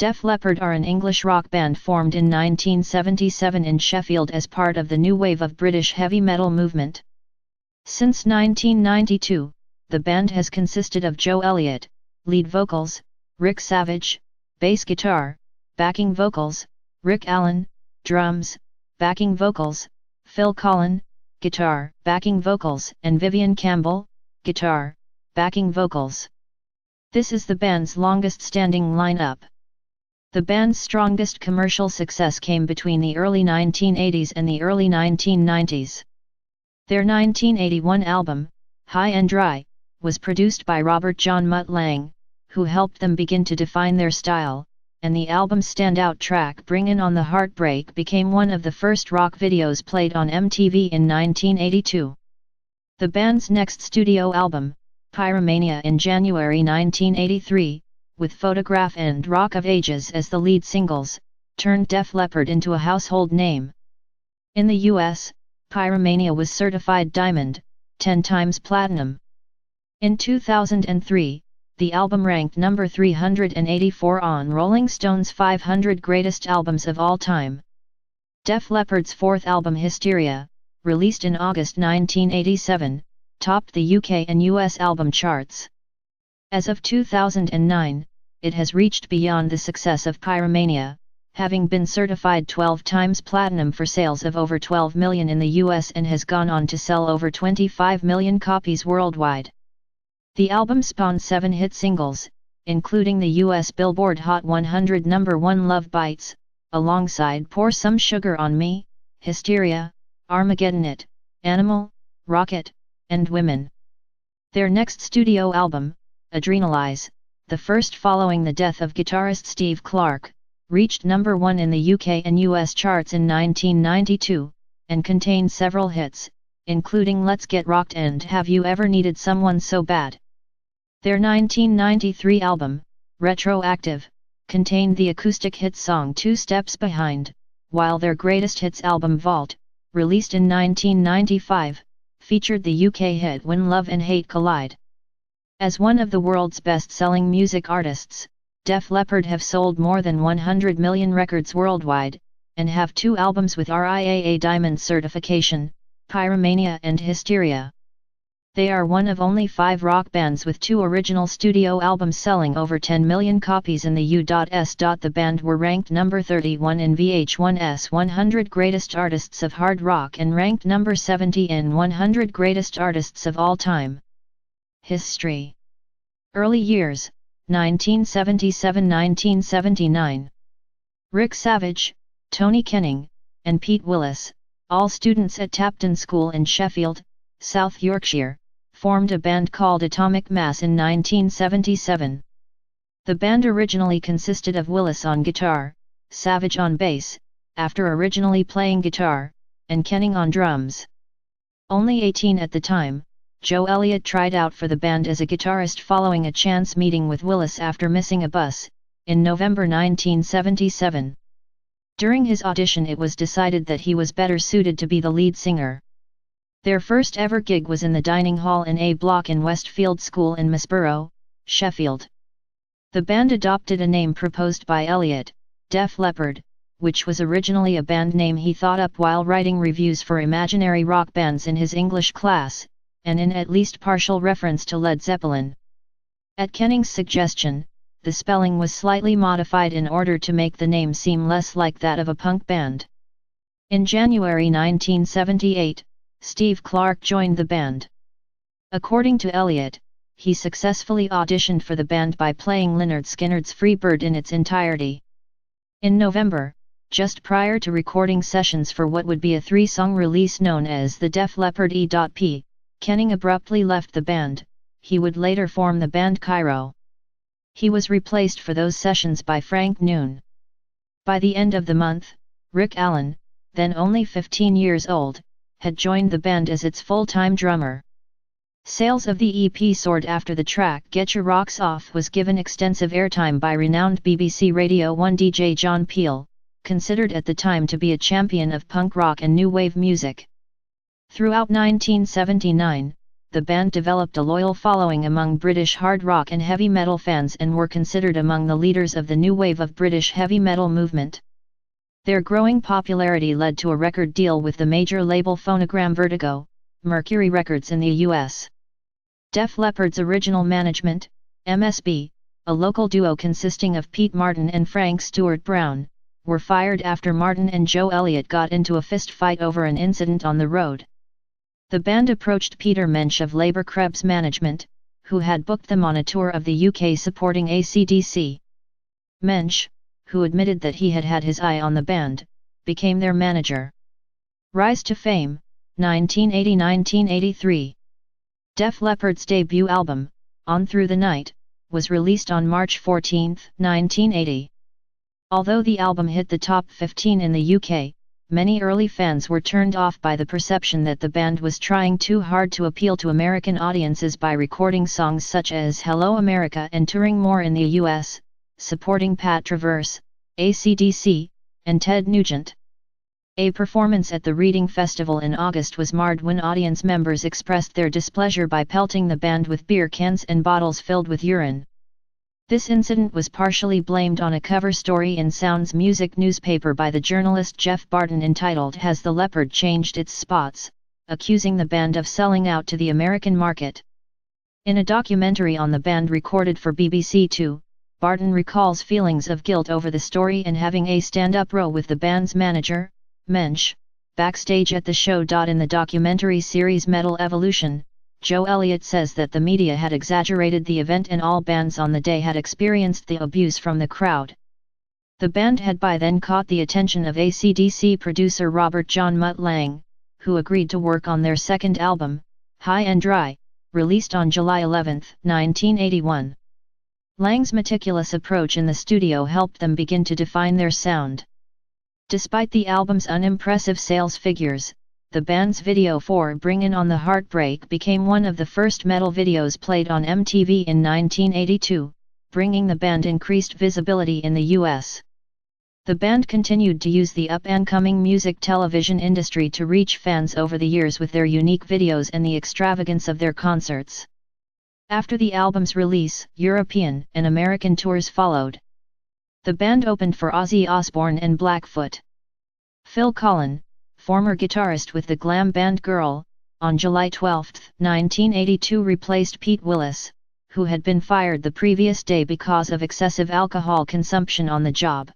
Def Leppard are an English rock band formed in 1977 in Sheffield as part of the new wave of British heavy metal movement. Since 1992, the band has consisted of Joe Elliott, lead vocals, Rick Savage, bass guitar, backing vocals, Rick Allen, drums, backing vocals, Phil Collen, guitar, backing vocals, and Vivian Campbell, guitar, backing vocals. This is the band's longest-standing lineup. The band's strongest commercial success came between the early 1980s and the early 1990s. Their 1981 album, High and Dry, was produced by Robert John Mutt Lang, who helped them begin to define their style, and the album's standout track Bringin on the Heartbreak became one of the first rock videos played on MTV in 1982. The band's next studio album, Pyromania in January 1983, with Photograph and Rock of Ages as the lead singles, turned Def Leppard into a household name. In the US, Pyromania was certified diamond, 10 times platinum. In 2003, the album ranked number 384 on Rolling Stone's 500 Greatest Albums of All Time. Def Leppard's fourth album Hysteria, released in August 1987, topped the UK and US album charts. As of 2009, it has reached beyond the success of Pyromania, having been certified 12 times platinum for sales of over 12 million in the US and has gone on to sell over 25 million copies worldwide. The album spawned 7 hit singles, including the US Billboard Hot 100 number 1 Love Bites, alongside Pour Some Sugar on Me, Hysteria, Armageddon It, Animal, Rocket, and Women. Their next studio album, Adrenalize, the first following the death of guitarist Steve Clark, reached number 1 in the UK and US charts in 1992, and contained several hits, including Let's Get Rocked and Have You Ever Needed Someone So Bad. Their 1993 album, Retroactive, contained the acoustic hit song Two Steps Behind, while their greatest hits album Vault, released in 1995, featured the UK hit When Love and Hate Collide. As one of the world's best-selling music artists, Def Leppard have sold more than 100 million records worldwide, and have 2 albums with RIAA Diamond certification, Pyromania and Hysteria. They are one of only 5 rock bands with 2 original studio albums selling over 10 million copies in the U.S. The band were ranked number 31 in VH1's 100 Greatest Artists of Hard Rock and ranked number 70 in 100 Greatest Artists of All Time. History. Early years, 1977–1979. Rick Savage, Tony Kenning, and Pete Willis, all students at Tapton School in Sheffield, South Yorkshire, formed a band called Atomic Mass in 1977. The band originally consisted of Willis on guitar, Savage on bass, after originally playing guitar, and Kenning on drums. Only 18 at the time, Joe Elliott tried out for the band as a guitarist following a chance meeting with Willis after missing a bus, in November 1977. During his audition it was decided that he was better suited to be the lead singer. Their first ever gig was in the dining hall in A Block in Westfield School in Misborough, Sheffield. The band adopted a name proposed by Elliott, Def Leppard, which was originally a band name he thought up while writing reviews for imaginary rock bands in his English class, and in at least partial reference to Led Zeppelin. At Kenning's suggestion, the spelling was slightly modified in order to make the name seem less like that of a punk band. In January 1978, Steve Clark joined the band. According to Elliott, he successfully auditioned for the band by playing Lynyrd Skynyrd's Free Bird in its entirety. In November, just prior to recording sessions for what would be a 3-song release known as the Def Leppard E.P., Kenning abruptly left the band. He would later form the band Cairo. He was replaced for those sessions by Frank Noon. By the end of the month, Rick Allen, then only 15 years old, had joined the band as its full-time drummer. Sales of the EP soared after the track Get Your Rocks Off was given extensive airtime by renowned BBC Radio 1 DJ John Peel, considered at the time to be a champion of punk rock and new wave music. Throughout 1979, the band developed a loyal following among British hard rock and heavy metal fans and were considered among the leaders of the new wave of British heavy metal movement. Their growing popularity led to a record deal with the major label Phonogram Vertigo, Mercury Records in the US. Def Leppard's original management, MSB, a local duo consisting of Pete Martin and Frank Stewart Brown, were fired after Martin and Joe Elliott got into a fist fight over an incident on the road. The band approached Peter Mensch of Labour Krebs Management, who had booked them on a tour of the UK supporting AC/DC. Mensch, who admitted that he had had his eye on the band, became their manager. Rise to Fame, 1980–1983. Def Leppard's debut album, On Through the Night, was released on March 14, 1980. Although the album hit the top 15 in the UK, many early fans were turned off by the perception that the band was trying too hard to appeal to American audiences by recording songs such as Hello America and touring more in the US, supporting Pat Travers, AC/DC, and Ted Nugent. A performance at the Reading Festival in August was marred when audience members expressed their displeasure by pelting the band with beer cans and bottles filled with urine. This incident was partially blamed on a cover story in Sounds Music newspaper by the journalist Jeff Barton entitled Has the Leopard Changed Its Spots?, accusing the band of selling out to the American market. In a documentary on the band recorded for BBC Two, Barton recalls feelings of guilt over the story and having a stand-up row with the band's manager, Mensch, backstage at the show. In the documentary series Metal Evolution, Joe Elliott says that the media had exaggerated the event and all bands on the day had experienced the abuse from the crowd. The band had by then caught the attention of AC/DC producer Robert John Mutt Lang, who agreed to work on their second album, High and Dry, released on July 11, 1981. Lang's meticulous approach in the studio helped them begin to define their sound. Despite the album's unimpressive sales figures, the band's video for Bringin on the Heartbreak became one of the first metal videos played on MTV in 1982, bringing the band increased visibility in the US. The band continued to use the up-and-coming music television industry to reach fans over the years with their unique videos and the extravagance of their concerts. After the album's release, European and American tours followed. The band opened for Ozzy Osbourne and Blackfoot. Phil Collen, former guitarist with the glam band Girl, on July 12, 1982 replaced Pete Willis, who had been fired the previous day because of excessive alcohol consumption on the job.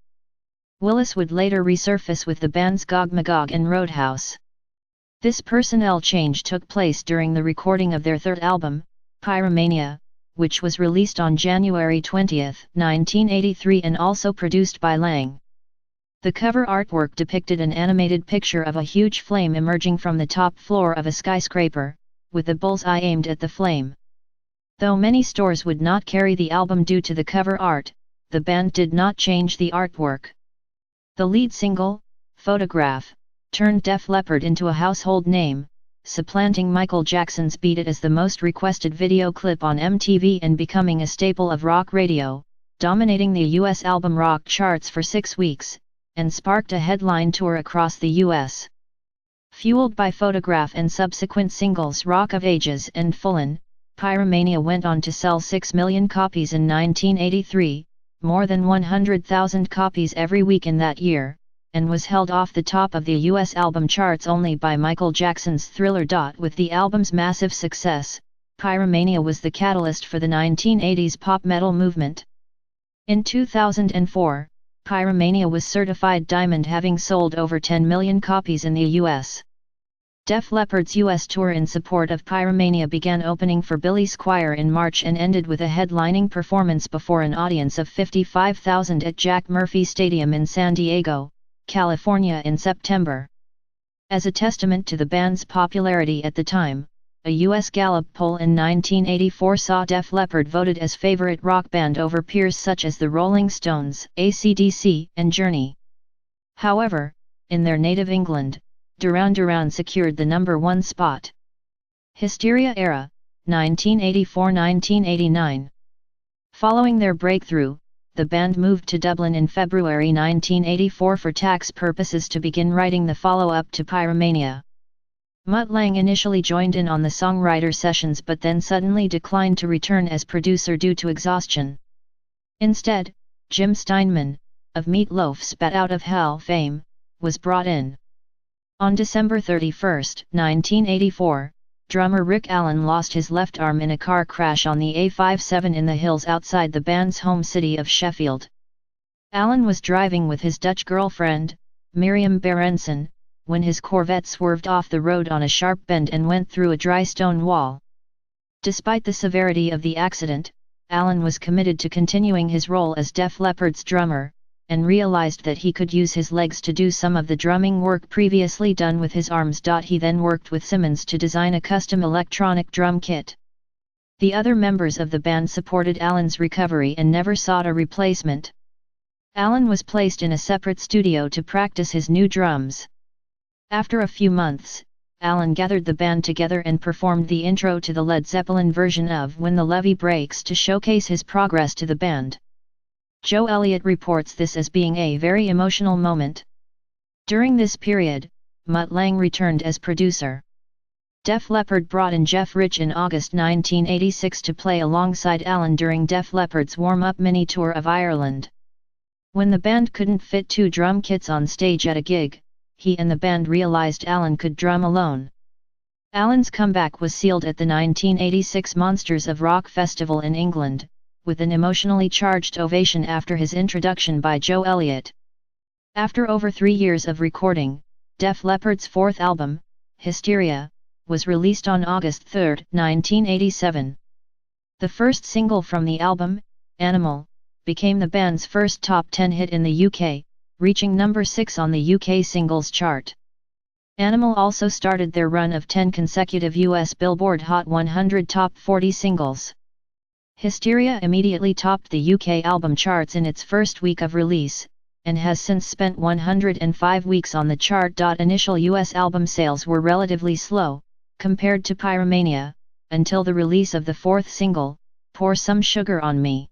Willis would later resurface with the bands Gog Magog and Roadhouse. This personnel change took place during the recording of their third album, Pyromania, which was released on January 20, 1983 and also produced by Lang. The cover artwork depicted an animated picture of a huge flame emerging from the top floor of a skyscraper, with a bullseye aimed at the flame. Though many stores would not carry the album due to the cover art, the band did not change the artwork. The lead single, Photograph, turned Def Leppard into a household name, supplanting Michael Jackson's Beat It as the most requested video clip on MTV and becoming a staple of rock radio, dominating the US album rock charts for 6 weeks, and sparked a headline tour across the US. Fueled by Photograph and subsequent singles Rock of Ages and Fullin', Pyromania went on to sell 6 million copies in 1983, more than 100,000 copies every week in that year, and was held off the top of the US album charts only by Michael Jackson's Thriller. With the album's massive success, Pyromania was the catalyst for the 1980s pop metal movement. In 2004, Pyromania was certified diamond, having sold over 10 million copies in the US. Def Leppard's US tour in support of Pyromania began opening for Billy Squier in March and ended with a headlining performance before an audience of 55,000 at Jack Murphy Stadium in San Diego, California in September. As a testament to the band's popularity at the time, a US Gallup poll in 1984 saw Def Leppard voted as favorite rock band over peers such as the Rolling Stones, AC/DC, and Journey. However, in their native England, Duran Duran secured the number 1 spot. Hysteria Era, 1984–1989. Following their breakthrough, the band moved to Dublin in February 1984 for tax purposes to begin writing the follow-up to Pyromania. Mutt Lange initially joined in on the songwriter sessions but then suddenly declined to return as producer due to exhaustion. Instead, Jim Steinman, of Meat Loaf's Bat Out of Hell fame, was brought in. On December 31, 1984, drummer Rick Allen lost his left arm in a car crash on the A57 in the hills outside the band's home city of Sheffield. Allen was driving with his Dutch girlfriend, Miriam Berenson, when his Corvette swerved off the road on a sharp bend and went through a dry stone wall. Despite the severity of the accident, Allen was committed to continuing his role as Def Leppard's drummer, and realized that he could use his legs to do some of the drumming work previously done with his arms. He then worked with Simmons to design a custom electronic drum kit. The other members of the band supported Allen's recovery and never sought a replacement. Allen was placed in a separate studio to practice his new drums. After a few months, Allen gathered the band together and performed the intro to the Led Zeppelin version of When the Levee Breaks to showcase his progress to the band. Joe Elliott reports this as being a very emotional moment. During this period, Mutt Lange returned as producer. Def Leppard brought in Jeff Rich in August 1986 to play alongside Allen during Def Leppard's warm-up mini-tour of Ireland. When the band couldn't fit 2 drum kits on stage at a gig, he and the band realized Allen could drum alone. Allen's comeback was sealed at the 1986 Monsters of Rock Festival in England, with an emotionally charged ovation after his introduction by Joe Elliott. After over 3 years of recording, Def Leppard's 4th album, Hysteria, was released on August 3, 1987. The first single from the album, Animal, became the band's first top 10 hit in the UK, reaching number 6 on the UK singles chart. Animal also started their run of 10 consecutive US Billboard Hot 100 Top 40 singles. Hysteria immediately topped the UK album charts in its first week of release, and has since spent 105 weeks on the chart. Initial US album sales were relatively slow, compared to Pyromania, until the release of the 4th single, Pour Some Sugar on Me.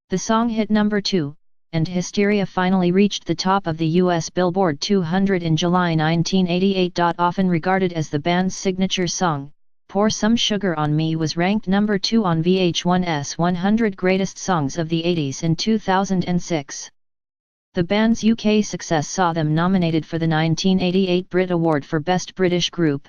The song hit number 2, and Hysteria finally reached the top of the US Billboard 200 in July 1988. Often regarded as the band's signature song, Pour Some Sugar on Me was ranked number 2 on VH1's 100 Greatest Songs of the 80s in 2006. The band's UK success saw them nominated for the 1988 Brit Award for Best British Group.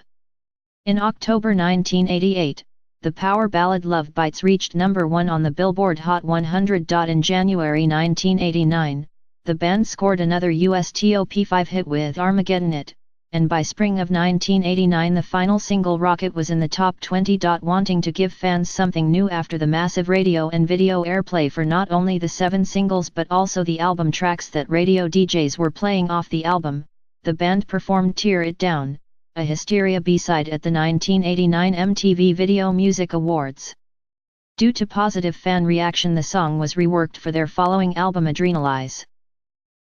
In October 1988, the power ballad Love Bites reached number 1 on the Billboard Hot 100. In January 1989, the band scored another US top 5 hit with Armageddon It, and by spring of 1989 the final single Rocket was in the top 20. Wanting to give fans something new after the massive radio and video airplay for not only the 7 singles but also the album tracks that radio DJs were playing off the album, the band performed Tear It Down, a Hysteria B-side at the 1989 MTV Video Music Awards. Due to positive fan reaction, the song was reworked for their following album Adrenalize.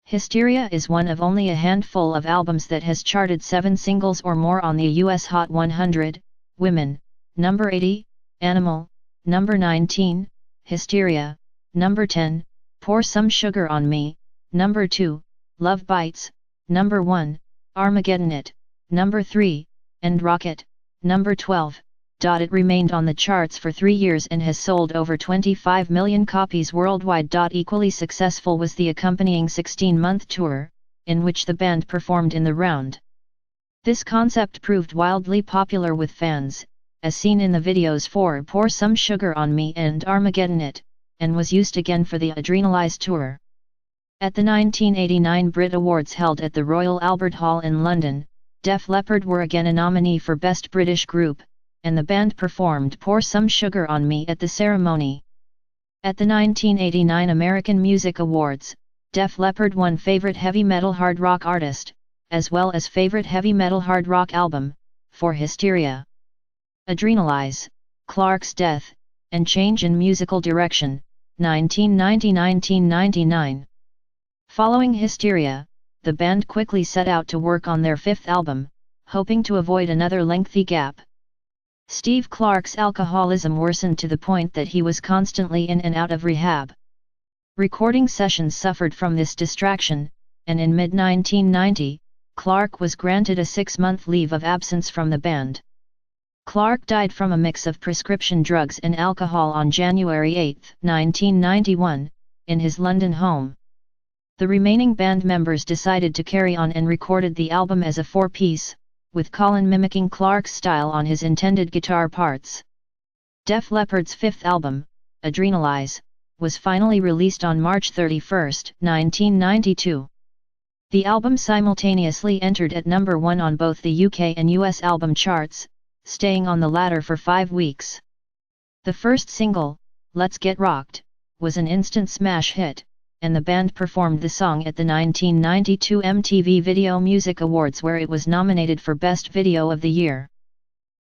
Hysteria is one of only a handful of albums that has charted 7 singles or more on the US Hot 100, Women, number 80, Animal, number 19, Hysteria, number 10, Pour Some Sugar on Me, number 2, Love Bites, number 1, Armageddon It, number 3, and Rocket, number 12. It remained on the charts for 3 years and has sold over 25 million copies worldwide. Equally successful was the accompanying 16-month tour, in which the band performed in the round. This concept proved wildly popular with fans, as seen in the videos for Pour Some Sugar on Me and Armageddon It, and was used again for the Adrenalize tour. At the 1989 Brit Awards held at the Royal Albert Hall in London, Def Leppard were again a nominee for Best British Group, and the band performed Pour Some Sugar on Me at the ceremony. At the 1989 American Music Awards, Def Leppard won Favorite Heavy Metal Hard Rock Artist, as well as Favorite Heavy Metal Hard Rock Album, for Hysteria. Adrenalize, Clark's Death, and Change in Musical Direction, 1990–1999. Following Hysteria, the band quickly set out to work on their 5th album, hoping to avoid another lengthy gap. Steve Clark's alcoholism worsened to the point that he was constantly in and out of rehab. Recording sessions suffered from this distraction, and in mid-1990, Clarke was granted a 6-month leave of absence from the band. Clarke died from a mix of prescription drugs and alcohol on January 8, 1991, in his London home. The remaining band members decided to carry on and recorded the album as a 4-piece, with Colin mimicking Clarke's style on his intended guitar parts. Def Leppard's 5th album, Adrenalize, was finally released on March 31, 1992. The album simultaneously entered at number 1 on both the UK and US album charts, staying on the latter for 5 weeks. The first single, Let's Get Rocked, was an instant smash hit, and the band performed the song at the 1992 MTV Video Music Awards, where it was nominated for Best Video of the Year.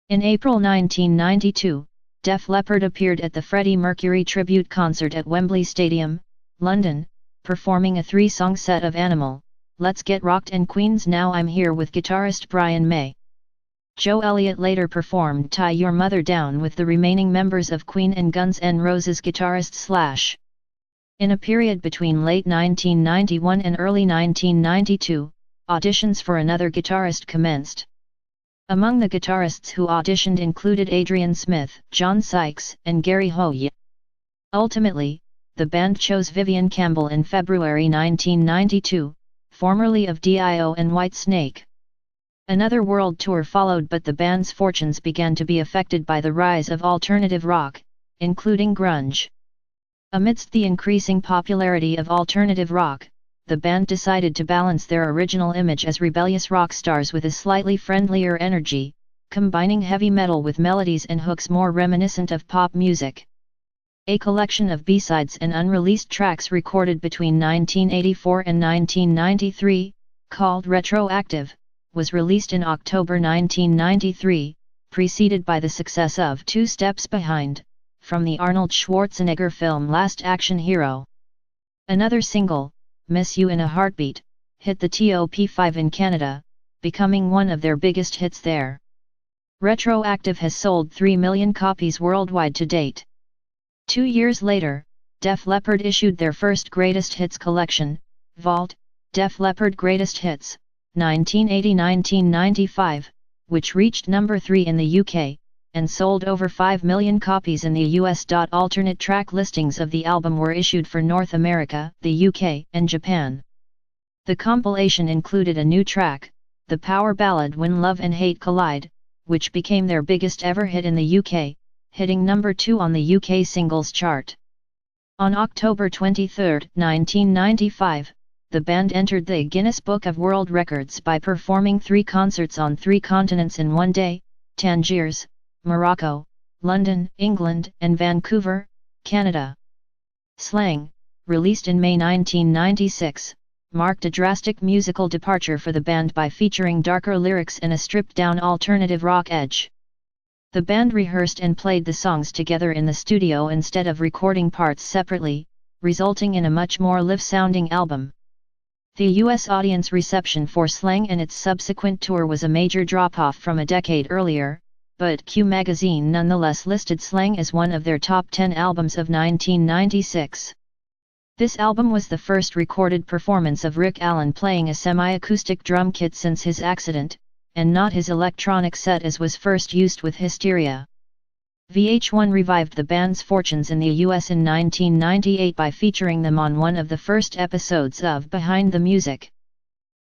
In April 1992, Def Leppard appeared at the Freddie Mercury tribute concert at Wembley Stadium, London, performing a 3-song set of Animal, Let's Get Rocked and Queen's Now I'm Here with guitarist Brian May. Joe Elliott later performed Tie Your Mother Down with the remaining members of Queen and Guns N' Roses guitarist Slash. In a period between late 1991 and early 1992, auditions for another guitarist commenced. Among the guitarists who auditioned included Adrian Smith, John Sykes, and Gary Howe. Ultimately, the band chose Vivian Campbell in February 1992, formerly of Dio and Whitesnake. Another world tour followed, but the band's fortunes began to be affected by the rise of alternative rock, including grunge. Amidst the increasing popularity of alternative rock, the band decided to balance their original image as rebellious rock stars with a slightly friendlier energy, combining heavy metal with melodies and hooks more reminiscent of pop music. A collection of B-sides and unreleased tracks recorded between 1984 and 1993, called Retroactive, was released in October 1993, preceded by the success of Two Steps Behind, from the Arnold Schwarzenegger film Last Action Hero. Another single, Miss You in a Heartbeat, hit the top 5 in Canada, becoming one of their biggest hits there. Retroactive has sold 3 million copies worldwide to date. 2 years later, Def Leppard issued their first greatest hits collection, Vault, Def Leppard Greatest Hits, 1980-1995, which reached number 3 in the UK, and sold over 5 million copies in the US. Alternate track listings of the album were issued for North America, the UK, and Japan. The compilation included a new track, the power ballad When Love and Hate Collide, which became their biggest ever hit in the UK, hitting number 2 on the UK singles chart. On October 23, 1995, the band entered the Guinness Book of World Records by performing 3 concerts on 3 continents in one day: Tangiers, Morocco, London, England, and Vancouver, Canada. Slang, released in May 1996, marked a drastic musical departure for the band by featuring darker lyrics and a stripped-down alternative rock edge. The band rehearsed and played the songs together in the studio instead of recording parts separately, resulting in a much more live-sounding album. The US audience reception for Slang and its subsequent tour was a major drop-off from a decade earlier, but Q magazine nonetheless listed Slang as one of their top 10 albums of 1996. This album was the first recorded performance of Rick Allen playing a semi-acoustic drum kit since his accident, and not his electronic set as was first used with Hysteria. VH1 revived the band's fortunes in the US in 1998 by featuring them on one of the first episodes of Behind the Music.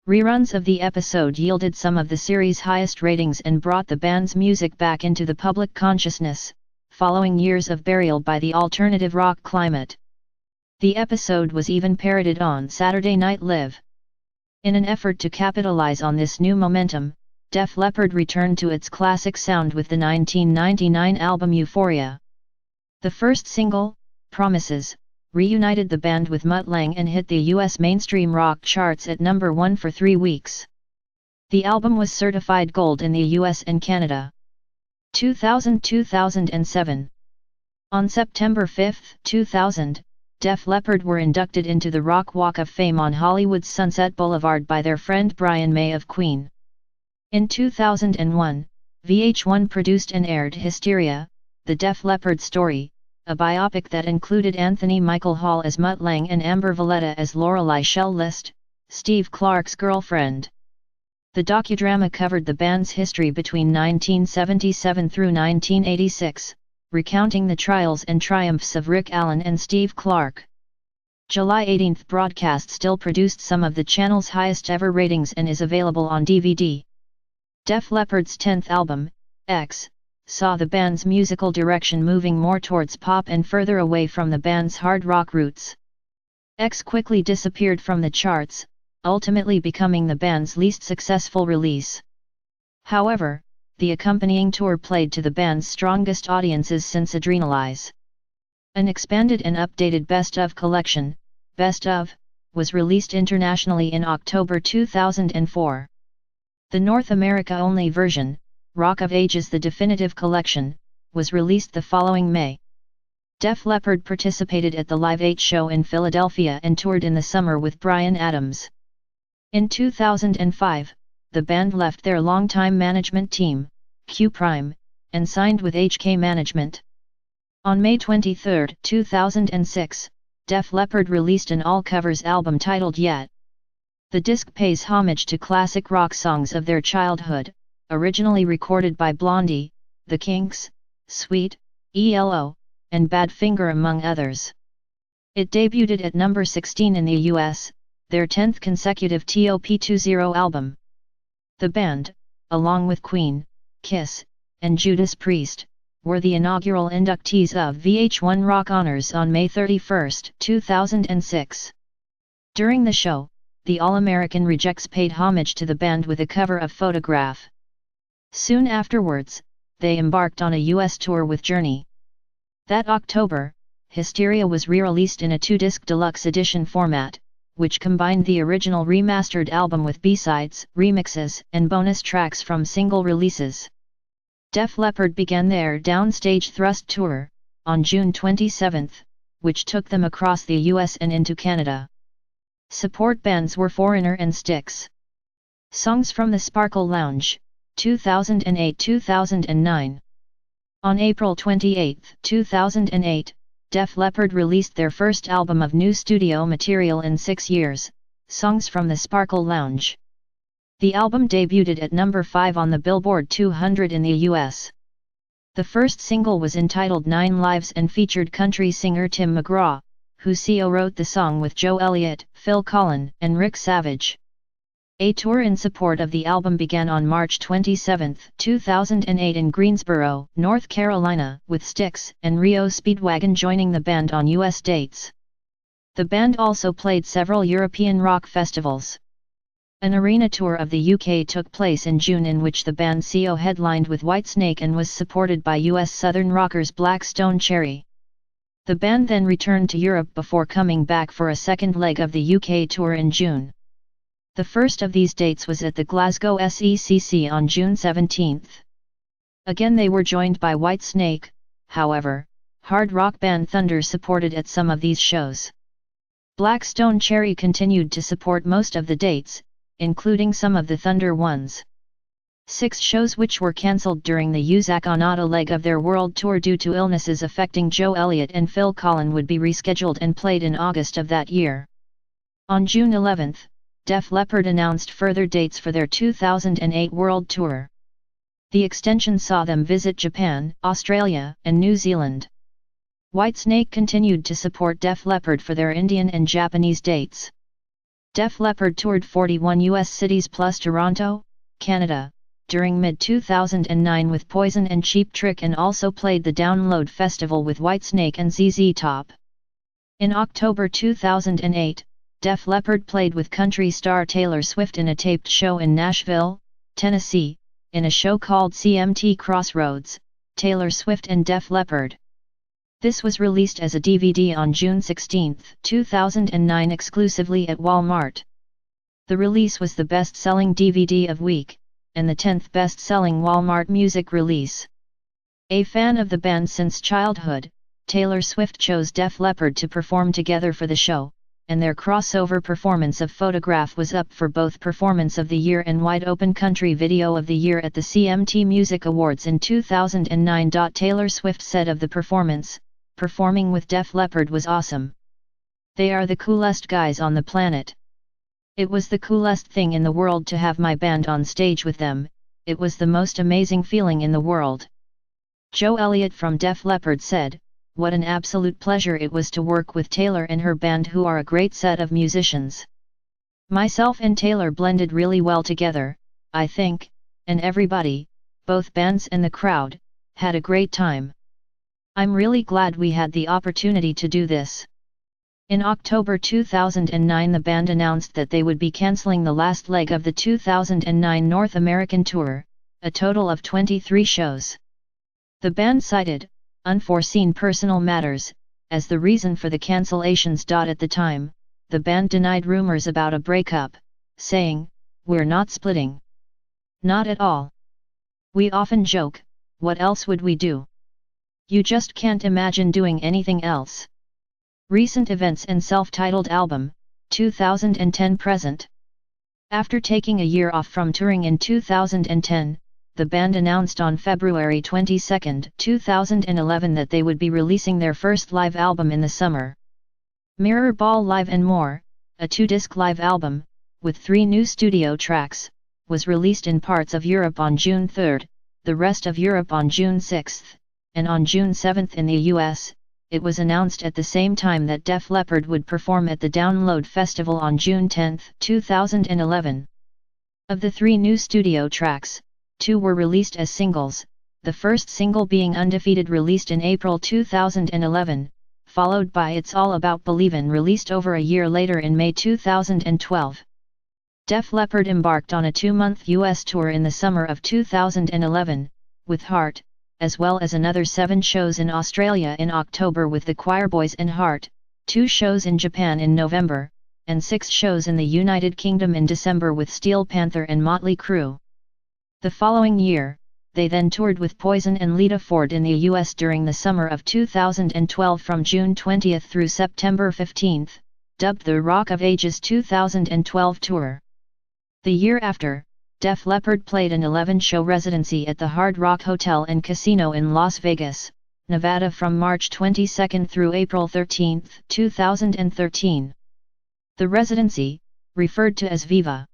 Reruns of the episode yielded some of the series' highest ratings and brought the band's music back into the public consciousness, following years of burial by the alternative rock climate. The episode was even parodied on Saturday Night Live. In an effort to capitalize on this new momentum, Def Leppard returned to its classic sound with the 1999 album Euphoria. The first single, Promises, reunited the band with Mutt Lange and hit the US mainstream rock charts at number 1 for 3 weeks. The album was certified gold in the US and Canada. 2000-2007. On September 5, 2000, Def Leppard were inducted into the Rock Walk of Fame on Hollywood's Sunset Boulevard by their friend Brian May of Queen. In 2001, VH1 produced and aired Hysteria, The Def Leppard Story, a biopic that included Anthony Michael Hall as Mutt Lange and Amber Valletta as Lorelei Shell List, Steve Clark's girlfriend. The docudrama covered the band's history between 1977 through 1986, recounting the trials and triumphs of Rick Allen and Steve Clark. July 18 broadcast still produced some of the channel's highest ever ratings and is available on DVD. Def Leppard's 10th album, X, saw the band's musical direction moving more towards pop and further away from the band's hard rock roots. X quickly disappeared from the charts, ultimately becoming the band's least successful release. However, the accompanying tour played to the band's strongest audiences since Adrenalize. An expanded and updated Best Of collection, Best Of, was released internationally in October 2004. The North America-only version, Rock of Ages The Definitive Collection, was released the following May. Def Leppard participated at the Live 8 show in Philadelphia and toured in the summer with Bryan Adams. In 2005, the band left their longtime management team, Q Prime, and signed with HK Management. On May 23, 2006, Def Leppard released an all-covers album titled Yet. The disc pays homage to classic rock songs of their childhood, originally recorded by Blondie, The Kinks, Sweet, ELO, and Badfinger among others. It debuted at number 16 in the US, their 10th consecutive top-20 album. The band, along with Queen, Kiss, and Judas Priest, were the inaugural inductees of VH1 Rock Honors on May 31, 2006. During the show, the All-American Rejects paid homage to the band with a cover of Photograph. Soon afterwards, they embarked on a US tour with Journey. That October, Hysteria was re-released in a 2-disc deluxe edition format, which combined the original remastered album with B-sides, remixes, and bonus tracks from single releases. Def Leppard began their Downstage Thrust tour, on June 27, which took them across the US and into Canada. Support bands were Foreigner and Styx. Songs from the Sparkle Lounge, 2008-2009. On April 28, 2008, Def Leppard released their first album of new studio material in 6 years, Songs from the Sparkle Lounge. The album debuted at number 5 on the Billboard 200 in the US. The first single was entitled 9 Lives and featured country singer Tim McGraw, who co-wrote the song with Joe Elliott, Phil Collen, and Rick Savage. A tour in support of the album began on March 27, 2008 in Greensboro, North Carolina, with Styx and Rio Speedwagon joining the band on US dates. The band also played several European rock festivals. An arena tour of the UK took place in June in which the band headlined with Whitesnake and was supported by US Southern rockers Black Stone Cherry. The band then returned to Europe before coming back for a second leg of the UK tour in June. The first of these dates was at the Glasgow SECC on June 17. Again they were joined by Whitesnake, however, hard rock band Thunder supported at some of these shows. Black Stone Cherry continued to support most of the dates, including some of the Thunder ones. 6 shows which were cancelled during the Usaconada leg of their world tour due to illnesses affecting Joe Elliott and Phil Collen would be rescheduled and played in August of that year. On June 11, Def Leppard announced further dates for their 2008 world tour. The extension saw them visit Japan, Australia, and New Zealand. Whitesnake continued to support Def Leppard for their Indian and Japanese dates. Def Leppard toured 41 US cities plus Toronto, Canada, during mid-2009 with Poison and Cheap Trick and also played the Download Festival with Whitesnake and ZZ Top. In October 2008, Def Leppard played with country star Taylor Swift in a taped show in Nashville, Tennessee, in a show called CMT Crossroads, Taylor Swift and Def Leppard. This was released as a DVD on June 16, 2009 exclusively at Walmart. The release was the best-selling DVD of week, and the 10th best-selling Walmart music release. A fan of the band since childhood, Taylor Swift chose Def Leppard to perform together for the show, and their crossover performance of Photograph was up for both Performance of the Year and Wide Open Country Video of the Year at the CMT Music Awards in 2009. Taylor Swift said of the performance, "Performing with Def Leppard was awesome. They are the coolest guys on the planet. It was the coolest thing in the world to have my band on stage with them, it was the most amazing feeling in the world. Joe Elliott from Def Leppard said, "What an absolute pleasure it was to work with Taylor and her band, who are a great set of musicians. Myself and Taylor blended really well together, I think, and everybody, both bands and the crowd, had a great time. I'm really glad we had the opportunity to do this." In October 2009, the band announced that they would be cancelling the last leg of the 2009 North American tour, a total of 23 shows. The band cited unforeseen personal matters as the reason for the cancellations. At the time, the band denied rumors about a breakup, saying, "We're not splitting. Not at all. We often joke, what else would we do? You just can't imagine doing anything else." Recent events and self-titled album, 2010 present. After taking a year off from touring in 2010, the band announced on February 22, 2011 that they would be releasing their first live album in the summer. Mirror Ball Live and More, a 2-disc live album, with 3 new studio tracks, was released in parts of Europe on June 3, the rest of Europe on June 6, and on June 7 in the US. It was announced at the same time that Def Leppard would perform at the Download Festival on June 10, 2011. Of the 3 new studio tracks, 2 were released as singles, the first single being Undefeated, released in April 2011, followed by It's All About Believin', released over a year later in May 2012. Def Leppard embarked on a 2-month US tour in the summer of 2011, with Heart, as well as another 7 shows in Australia in October with the Choirboys and Heart, 2 shows in Japan in November, and 6 shows in the United Kingdom in December with Steel Panther and Motley Crue. The following year, they then toured with Poison and Lita Ford in the US during the summer of 2012 from June 20 through September 15, dubbed the Rock of Ages 2012 tour. The year after, Def Leppard played an 11-show residency at the Hard Rock Hotel and Casino in Las Vegas, Nevada from March 22 through April 13, 2013. The residency, referred to as Viva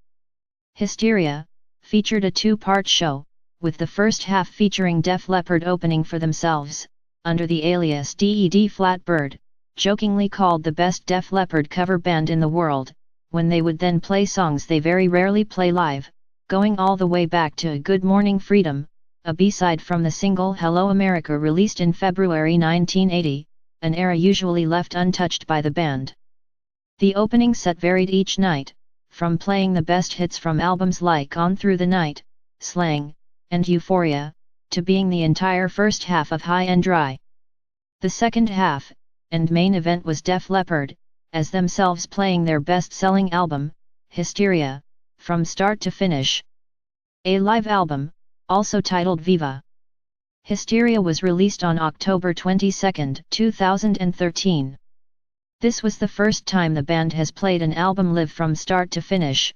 Hysteria, featured a 2-part show, with the first half featuring Def Leppard opening for themselves, under the alias DED Flatbird, jokingly called the best Def Leppard cover band in the world, when they would then play songs they very rarely play live, going all the way back to Good Morning Freedom, a B-side from the single Hello America released in February 1980, an era usually left untouched by the band. The opening set varied each night, from playing the best hits from albums like On Through the Night, Slang, and Euphoria, to being the entire first half of High and Dry. The second half, and main event, was Def Leppard, as themselves playing their best-selling album, Hysteria, from start to finish. A live album, also titled Viva Hysteria, was released on October 22, 2013. This was the first time the band has played an album live from start to finish.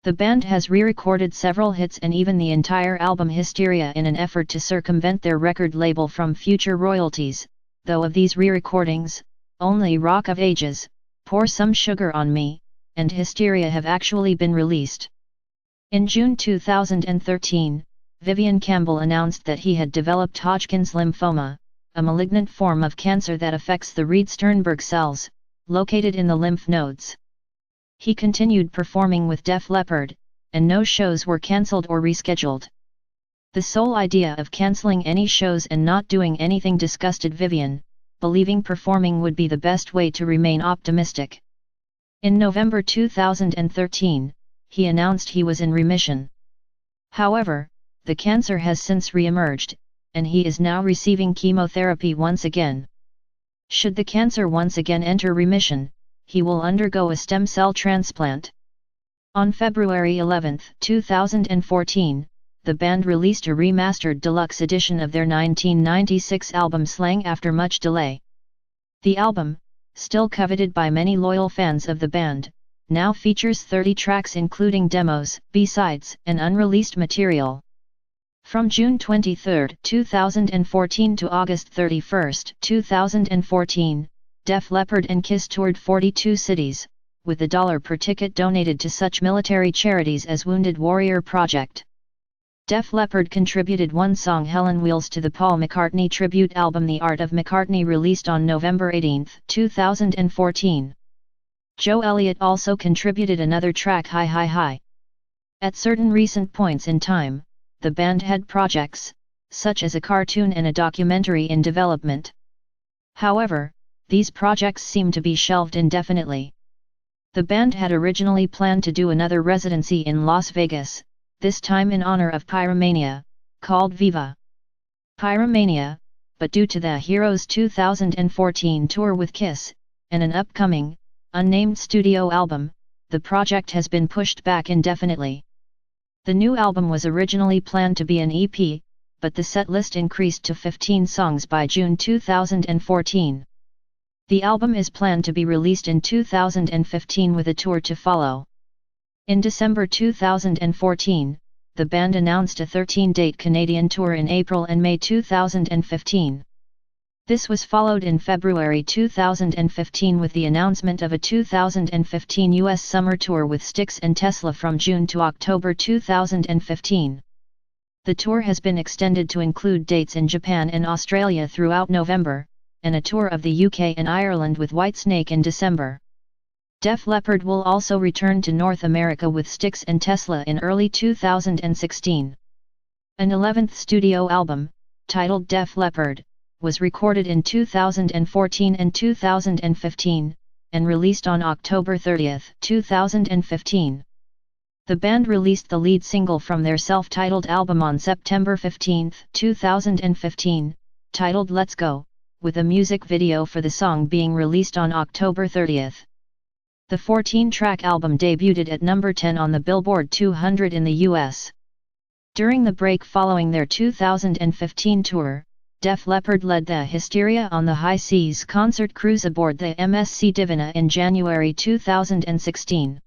The band has re-recorded several hits and even the entire album Hysteria in an effort to circumvent their record label from future royalties, though of these re-recordings, only Rock of Ages, Pour Some Sugar on Me, and Hysteria have actually been released. In June 2013, Vivian Campbell announced that he had developed Hodgkin's lymphoma, a malignant form of cancer that affects the Reed-Sternberg cells, located in the lymph nodes. He continued performing with Def Leppard, and no shows were cancelled or rescheduled. The sole idea of cancelling any shows and not doing anything disgusted Vivian, believing performing would be the best way to remain optimistic. In November 2013, he announced he was in remission. However, the cancer has since re-emerged, and he is now receiving chemotherapy once again. Should the cancer once again enter remission, he will undergo a stem cell transplant. On February 11, 2014, the band released a remastered deluxe edition of their 1996 album Slang after much delay. The album, still coveted by many loyal fans of the band, now features 30 tracks including demos, B-sides, and unreleased material. From June 23, 2014 to August 31, 2014, Def Leppard and Kiss toured 42 cities, with the dollar per ticket donated to such military charities as Wounded Warrior Project. Def Leppard contributed one song Helen Wheels to the Paul McCartney tribute album The Art of McCartney released on November 18, 2014. Joe Elliott also contributed another track Hi Hi Hi. At certain recent points in time, the band had projects, such as a cartoon and a documentary in development. However, these projects seem to be shelved indefinitely. The band had originally planned to do another residency in Las Vegas, this time in honor of Pyromania, called Viva Pyromania, but due to the Heroes 2014 tour with Kiss, and an upcoming, unnamed studio album, the project has been pushed back indefinitely. The new album was originally planned to be an EP, but the set list increased to 15 songs by June 2014. The album is planned to be released in 2015 with a tour to follow. In December 2014, the band announced a 13-date Canadian tour in April and May 2015. This was followed in February 2015 with the announcement of a 2015 US summer tour with Styx and Tesla from June to October 2015. The tour has been extended to include dates in Japan and Australia throughout November, and a tour of the UK and Ireland with Whitesnake in December. Def Leppard will also return to North America with Styx and Tesla in early 2016. An 11th studio album, titled Def Leppard, was recorded in 2014 and 2015, and released on October 30, 2015. The band released the lead single from their self-titled album on September 15, 2015, titled Let's Go, with a music video for the song being released on October 30. The 14-track album debuted at number 10 on the Billboard 200 in the US. During the break following their 2015 tour, Def Leppard led the Hysteria on the High Seas concert cruise aboard the MSC Divina in January 2016.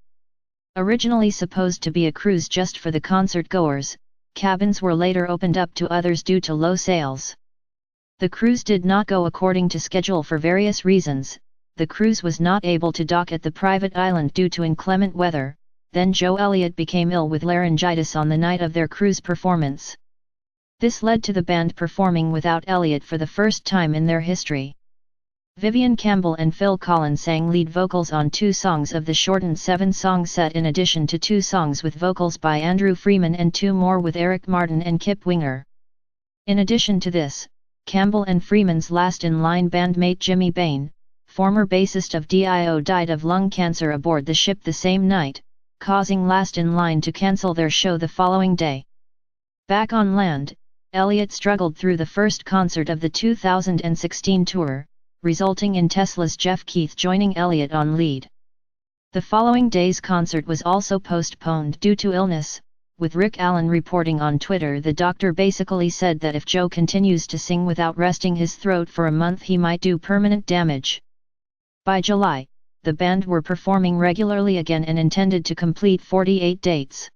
Originally supposed to be a cruise just for the concert-goers, cabins were later opened up to others due to low sales. The cruise did not go according to schedule for various reasons. The cruise was not able to dock at the private island due to inclement weather. Then Joe Elliott became ill with laryngitis on the night of their cruise performance. This led to the band performing without Elliott for the first time in their history. Vivian Campbell and Phil Collins sang lead vocals on 2 songs of the shortened 7-song set in addition to 2 songs with vocals by Andrew Freeman and 2 more with Eric Martin and Kip Winger. In addition to this, Campbell and Freeman's last-in-line bandmate Jimmy Bain, former bassist of Dio, died of lung cancer aboard the ship the same night, causing Last in Line to cancel their show the following day. Back on land, Elliott struggled through the first concert of the 2016 tour, resulting in Tesla's Jeff Keith joining Elliott on lead. The following day's concert was also postponed due to illness, with Rick Allen reporting on Twitter the doctor basically said that if Joe continues to sing without resting his throat for a month he might do permanent damage. By July, the band were performing regularly again and intended to complete 48 dates.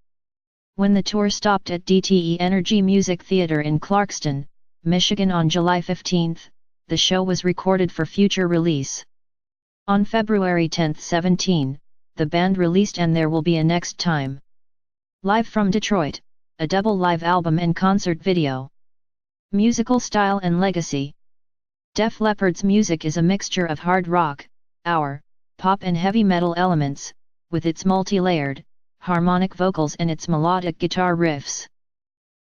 When the tour stopped at DTE Energy Music Theater in Clarkston, Michigan on July 15, the show was recorded for future release. On February 10, 17, the band released And There Will Be a Next Time. Live from Detroit, a double live album and concert video. Musical style and legacy. Def Leppard's music is a mixture of hard rock, pop and heavy metal elements, with its multi-layered, harmonic vocals and its melodic guitar riffs.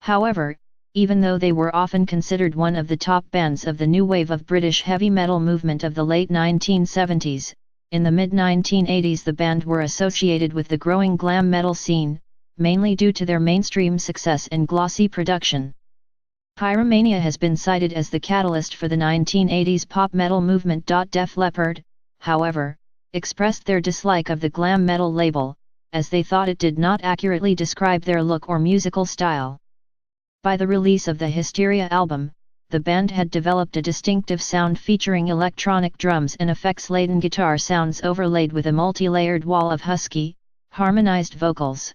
However, even though they were often considered one of the top bands of the new wave of British heavy metal movement of the late 1970s, in the mid-1980s the band were associated with the growing glam metal scene, mainly due to their mainstream success and glossy production. Pyromania has been cited as the catalyst for the 1980s pop metal movement. Def Leppard, however, expressed their dislike of the glam metal label, as they thought it did not accurately describe their look or musical style. By the release of the Hysteria album, the band had developed a distinctive sound featuring electronic drums and effects-laden guitar sounds overlaid with a multi-layered wall of husky, harmonized vocals.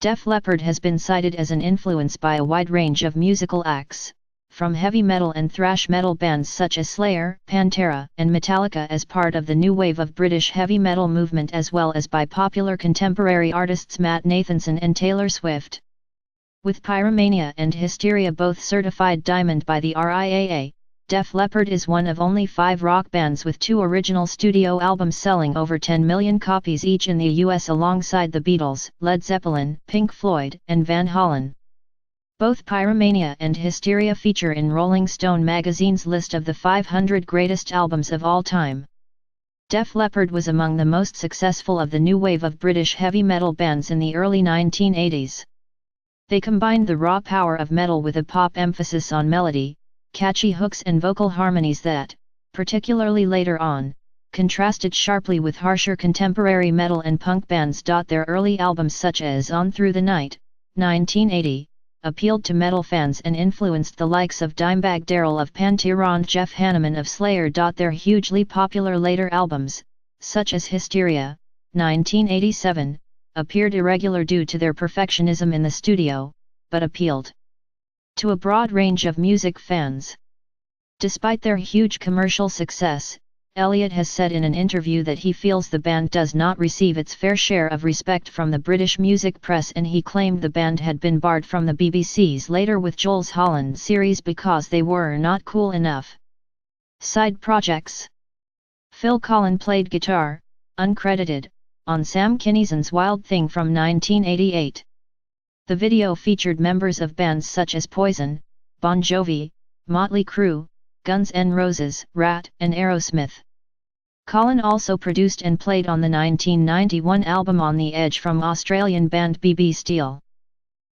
Def Leppard has been cited as an influence by a wide range of musical acts, from heavy metal and thrash metal bands such as Slayer, Pantera, and Metallica as part of the new wave of British heavy metal movement, as well as by popular contemporary artists Matt Nathanson and Taylor Swift. With Pyromania and Hysteria both certified diamond by the RIAA, Def Leppard is one of only 5 rock bands with 2 original studio albums selling over 10 million copies each in the US, alongside the Beatles, Led Zeppelin, Pink Floyd, and Van Halen. Both Pyromania and Hysteria feature in Rolling Stone magazine's list of the 500 greatest albums of all time. Def Leppard was among the most successful of the new wave of British heavy metal bands in the early 1980s. They combined the raw power of metal with a pop emphasis on melody, catchy hooks and vocal harmonies that, particularly later on, contrasted sharply with harsher contemporary metal and punk bands. Their early albums such as On Through the Night, 1980, appealed to metal fans and influenced the likes of Dimebag Darrell of Pantera and Jeff Hanneman of Slayer. Their hugely popular later albums, such as Hysteria, 1987, appeared irregular due to their perfectionism in the studio, but appealed to a broad range of music fans. Despite their huge commercial success, Elliott has said in an interview that he feels the band does not receive its fair share of respect from the British music press, and he claimed the band had been barred from the BBC's Later with Jules Holland series because they were not cool enough. Side projects: Phil Collen played guitar, uncredited, on Sam Kinnison's Wild Thing from 1988. The video featured members of bands such as Poison, Bon Jovi, Motley Crue, Guns N' Roses, Rat, and Aerosmith. Collen also produced and played on the 1991 album On the Edge from Australian band BB Steel.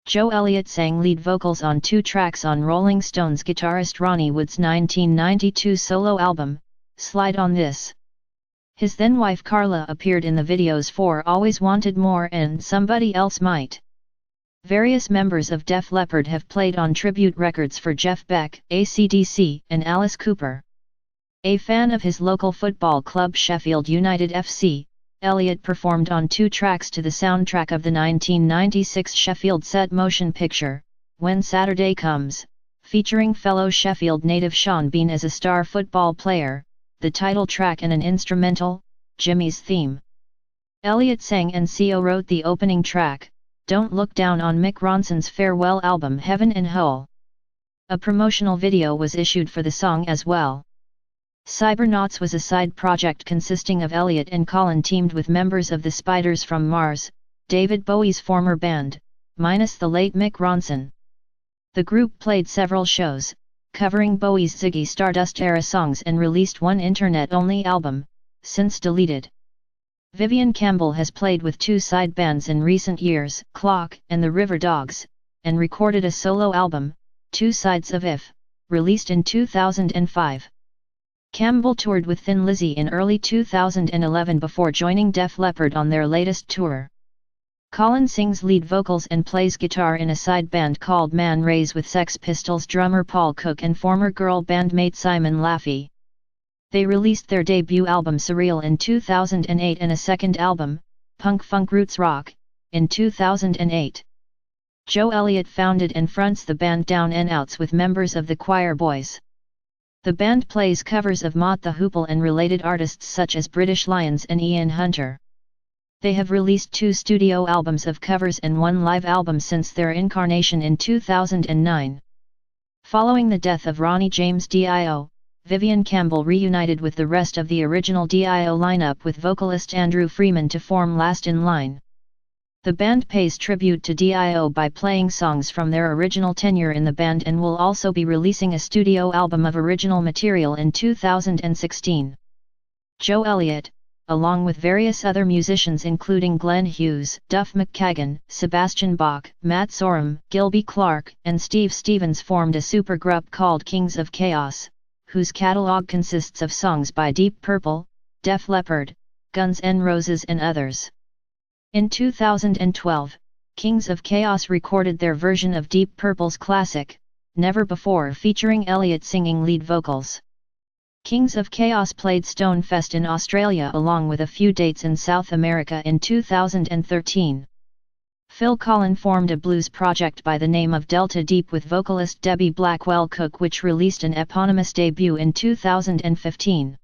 Joe Elliott sang lead vocals on 2 tracks on Rolling Stones guitarist Ronnie Wood's 1992 solo album, Slide on This. His then-wife Carla appeared in the videos for Always Wanted More and Somebody Else Might. Various members of Def Leppard have played on tribute records for Jeff Beck, AC/DC, and Alice Cooper. A fan of his local football club Sheffield United FC, Elliott performed on 2 tracks to the soundtrack of the 1996 Sheffield set motion picture, When Saturday Comes, featuring fellow Sheffield native Sean Bean as a star football player, the title track and an instrumental, Jimmy's Theme. Elliott sang and co-wrote the opening track, Don't Look Down, on Mick Ronson's farewell album Heaven and Hell. A promotional video was issued for the song as well. Cybernauts was a side project consisting of Elliott and Collen teamed with members of the Spiders from Mars, David Bowie's former band, minus the late Mick Ronson. The group played several shows, covering Bowie's Ziggy Stardust-era songs, and released one internet-only album, since deleted. Vivian Campbell has played with 2 side bands in recent years, Clock and the River Dogs, and recorded a solo album, 2 Sides of If, released in 2005. Campbell toured with Thin Lizzy in early 2011 before joining Def Leppard on their latest tour. Collen sings lead vocals and plays guitar in a side band called Man Rays with Sex Pistols drummer Paul Cook and former girl bandmate Simon Laffey. They released their debut album Surreal in 2008 and a second album, Punk Funk Roots Rock, in 2008. Joe Elliott founded and fronts the band Down and Outs with members of the Choir Boys. The band plays covers of Mott the Hoople and related artists such as British Lions and Ian Hunter. They have released 2 studio albums of covers and 1 live album since their incarnation in 2009. Following the death of Ronnie James Dio, Vivian Campbell reunited with the rest of the original Dio lineup with vocalist Andrew Freeman to form Last in Line. The band pays tribute to Dio by playing songs from their original tenure in the band and will also be releasing a studio album of original material in 2016. Joe Elliott, along with various other musicians including Glenn Hughes, Duff McKagan, Sebastian Bach, Matt Sorum, Gilby Clarke, and Steve Stevens formed a supergroup called Kings of Chaos, whose catalog consists of songs by Deep Purple, Def Leppard, Guns N' Roses and others. In 2012, Kings of Chaos recorded their version of Deep Purple's classic, Never Before, featuring Elliott singing lead vocals. Kings of Chaos played Stonefest in Australia along with a few dates in South America in 2013. Phil Collen formed a blues project by the name of Delta Deep with vocalist Debbie Blackwell Cook, which released an eponymous debut in 2015.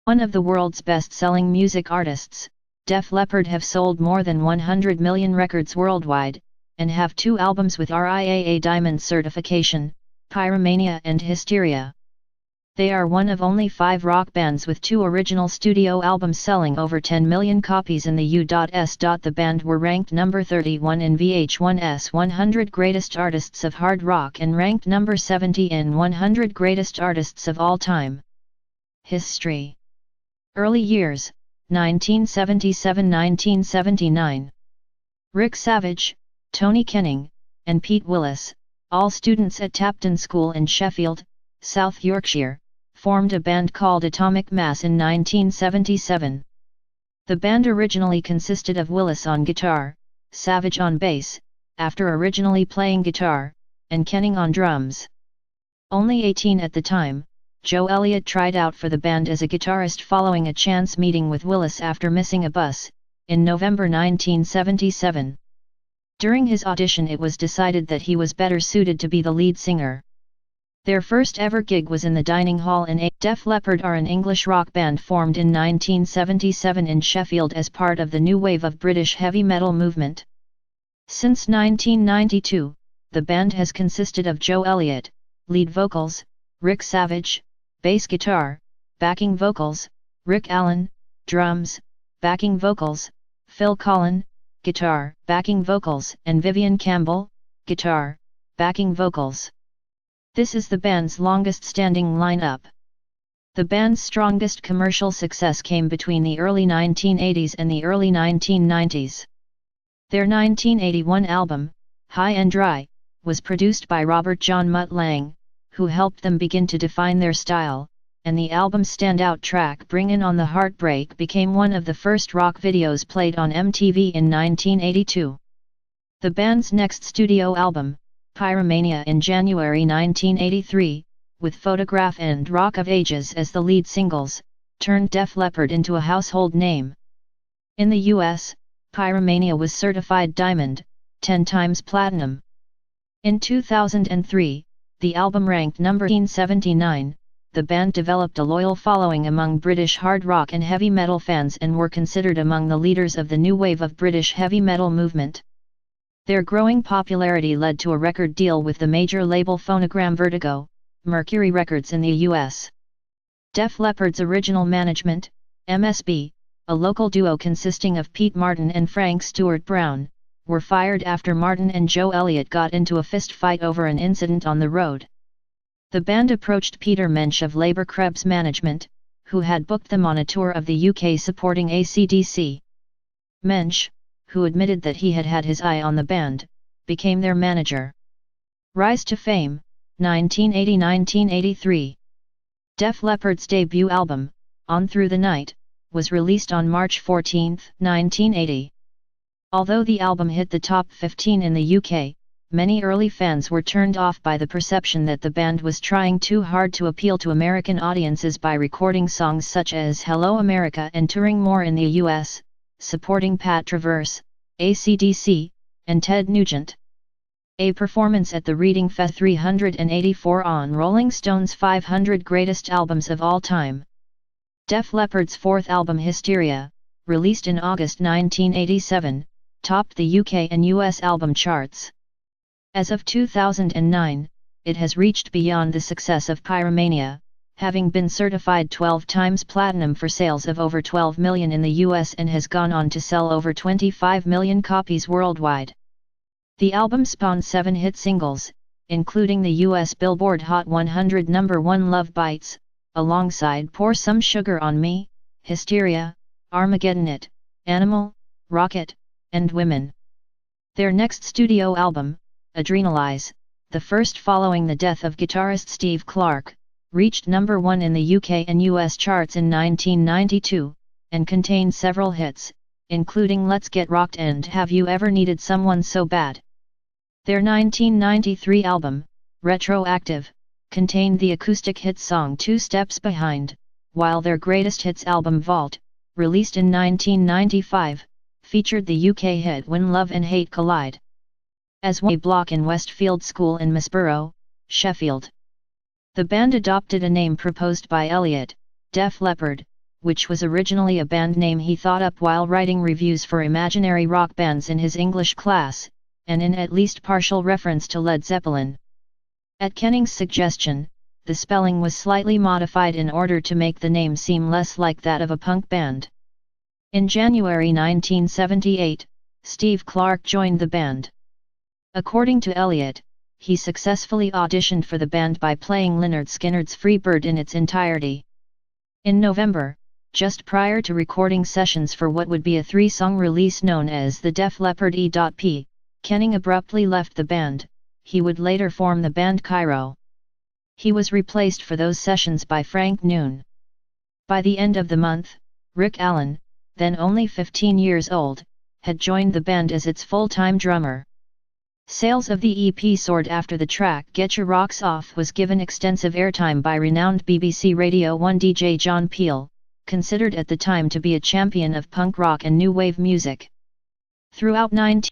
One of the world's best-selling music artists, Def Leppard have sold more than 100 million records worldwide, and have 2 albums with RIAA Diamond certification, Pyromania and Hysteria. They are one of only 5 rock bands with 2 original studio albums selling over 10 million copies in the U.S. The band were ranked number 31 in VH1's 100 Greatest Artists of Hard Rock and ranked number 70 in 100 Greatest Artists of All Time. History. Early years, 1977–1979. Rick Savage, Tony Kenning, and Pete Willis, all students at Tapton School in Sheffield, South Yorkshire, formed a band called Atomic Mass in 1977. The band originally consisted of Willis on guitar, Savage on bass, after originally playing guitar, and Kenning on drums. Only 18 at the time, Joe Elliott tried out for the band as a guitarist following a chance meeting with Willis after missing a bus, in November 1977. During his audition it was decided that he was better suited to be the lead singer. Their first ever gig was in the dining hall in Def Leppard are an English rock band formed in 1977 in Sheffield as part of the new wave of British heavy metal movement. Since 1992, the band has consisted of Joe Elliott, lead vocals, Rick Savage, bass guitar, backing vocals, Rick Allen, drums, backing vocals, Phil Collen, guitar, backing vocals, and Vivian Campbell, guitar, backing vocals. This is the band's longest-standing lineup. The band's strongest commercial success came between the early 1980s and the early 1990s. Their 1981 album, High and Dry, was produced by Robert John Mutt Lang, who helped them begin to define their style, and the album's standout track Bringin on the Heartbreak became one of the first rock videos played on MTV in 1982. The band's next studio album, Pyromania in January 1983, with Photograph and Rock of Ages as the lead singles, turned Def Leppard into a household name. In the US, Pyromania was certified Diamond, 10 times Platinum. In 2003, the album ranked number 79. The band developed a loyal following among British hard rock and heavy metal fans and were considered among the leaders of the new wave of British heavy metal movement. Their growing popularity led to a record deal with the major label Phonogram Vertigo, Mercury Records in the US. Def Leppard's original management, MSB, a local duo consisting of Pete Martin and Frank Stewart Brown, were fired after Martin and Joe Elliott got into a fist fight over an incident on the road. The band approached Peter Mensch of Labour Krebs Management, who had booked them on a tour of the UK supporting AC/DC. Mensch, who admitted that he had had his eye on the band, became their manager. Rise to Fame, 1980–1983. Def Leppard's debut album, On Through the Night, was released on March 14, 1980. Although the album hit the top 15 in the UK, many early fans were turned off by the perception that the band was trying too hard to appeal to American audiences by recording songs such as Hello America and touring more in the US, supporting Pat Travers, AC/DC, and Ted Nugent. A performance at the Reading Fest 384 on Rolling Stone's 500 Greatest Albums of All Time. Def Leppard's fourth album Hysteria, released in August 1987, topped the UK and US album charts. As of 2009, it has reached beyond the success of Pyromania, having been certified 12 times platinum for sales of over 12 million in the US and has gone on to sell over 25 million copies worldwide. The album spawned 7 hit singles, including the US Billboard Hot 100 #1 Love Bites, alongside Pour Some Sugar on Me, Hysteria, Armageddon It, Animal, Rocket, and Women. Their next studio album, Adrenalize, the first following the death of guitarist Steve Clark, reached #1 in the UK and US charts in 1992, and contained several hits, including Let's Get Rocked and Have You Ever Needed Someone So Bad. Their 1993 album, Retroactive, contained the acoustic hit song Two Steps Behind, while their greatest hits album Vault, released in 1995, featured the UK hit When Love and Hate Collide. As a block in Westfield School in Misborough, Sheffield. The band adopted a name proposed by Elliot, Def Leppard, which was originally a band name he thought up while writing reviews for imaginary rock bands in his English class, and in at least partial reference to Led Zeppelin. At Kenning's suggestion, the spelling was slightly modified in order to make the name seem less like that of a punk band. In January 1978, Steve Clark joined the band. According to Elliot, he successfully auditioned for the band by playing Lynyrd Skynyrd's Free Bird in its entirety. In November, just prior to recording sessions for what would be a 3-song release known as the Def Leppard E.P., Kenning abruptly left the band. He would later form the band Cairo. He was replaced for those sessions by Frank Noon. By the end of the month, Rick Allen, then only 15 years old, had joined the band as its full-time drummer. Sales of the EP soared after the track Get Your Rocks Off was given extensive airtime by renowned BBC Radio 1 DJ John Peel, considered at the time to be a champion of punk rock and new wave music. Throughout